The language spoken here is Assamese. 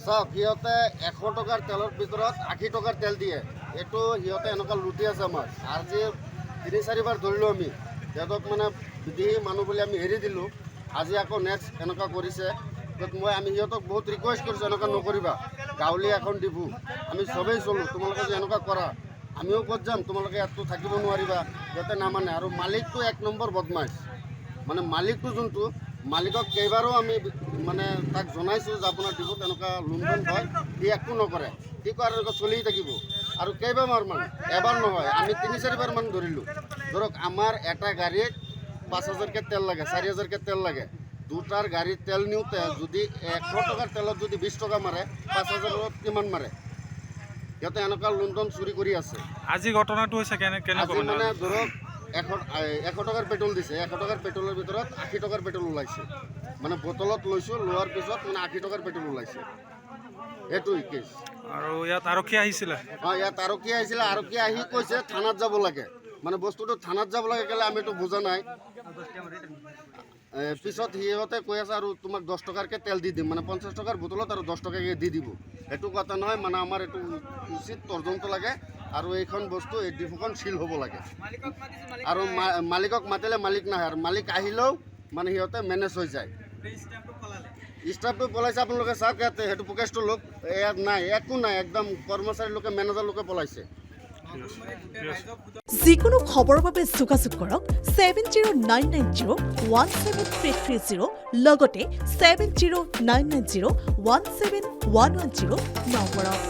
চাওক সিহঁতে 100 টকাৰ তেলৰ ভিতৰত 80 টকাৰ তেল দিয়ে। এইটো সিহঁতে এনেকুৱা লুটি আছে আমাৰ। আজি 3-4বাৰ ধৰিলোঁ আমি সিহঁতক মানে বিদেশী মানুহ বুলি আমি এৰি দিলোঁ। আজি আকৌ নেক্সট এনেকুৱা কৰিছে। আমি সিহঁতক বহুত ৰিকুৱেষ্ট কৰিছোঁ এনেকুৱা নকৰিবা। গাঁৱলীয়া এখন ডিপু আমি চবেই চলোঁ, তোমালোকে যে এনেকুৱা কৰা আমিও ক'ত যাম, তোমালোকে ইয়াততো থাকিব নোৱাৰিবা। সিহঁতে নামানে আৰু মালিকটো 1 নম্বৰ বদমাছ। মানে মালিকটো যোনটো মালিকক কেইবাৰো আমি মানে তাক জনাইছোঁ যে আপোনাৰ ডিপুত এনেকুৱা লুণ্ঠন হয়, সি একো নকৰে। সি কয় এনেকুৱা চলি থাকিব। আৰু কেইবাৰ মান এবাৰ নহয় আমি 3-4বাৰ মান ধৰিলোঁ। ধৰক আমাৰ এটা গাড়ীত 5,000কে তেল লাগে, 4,000কে তেল লাগে। দুটাৰ গাড়ীত তেল নিওঁতে যদি 100 টকাৰ তেলত যদি 20 টকা মাৰে, 5,000ত কিমান মাৰে? সিহঁতে এনেকুৱা লুণ্ঠন চুৰি কৰি আছে। আজি ঘটনাটো হৈছে কেনেকৈ মানে ধৰক 100 টকাৰ পেট্ৰল দিছে, 100 টকাৰ পেট্ৰলৰ ভিতৰত 80 টকাৰ পেট্ৰল ওলাইছে। মানে বটলত লৈছোঁ, লোৱাৰ পিছত মানে 80 টকাৰ পেট্ৰল ওলাইছে। সেইটোৱে কেছ। আৰু ইয়াত আৰক্ষী আহিছিলে? ইয়াত আৰক্ষী আহিছিলে। আৰক্ষী আহি কৈছে থানাত যাব লাগে। মানে বস্তুটো থানাত যাব লাগে কেলে আমিতো বুজা নাই। পিছত সিহঁতে কৈ আছে আৰু তোমাক 10 টকাৰকে তেল দি দিম, মানে 50 টকাৰ বটলত আৰু 10 টকাকৈ দি দিব। সেইটো কথা নহয়, মানে আমাৰ এইটো উচিত তদন্ত লাগে আৰু এইখন বস্তু এই ডিপুখন চিল হ'ব লাগে। আৰু মালিকক মাতিলে মালিক নাহে, আৰু মালিক আহিলেও মানে সিহঁতে মেনেজ হৈ যায়। ষ্টাফটো পলাইছে, আপোনালোকে চাওক ইয়াতে সেইটো প্ৰকেজটো লওক। ইয়াত নাই, একো নাই, একদম কৰ্মচাৰীৰ লোকে মেনেজাৰ লোকে পলাইছে। যিকোনো খবৰৰ বাবে যোগাযোগ কৰক 7099017330 লগতে 7099017110 নম্বৰত।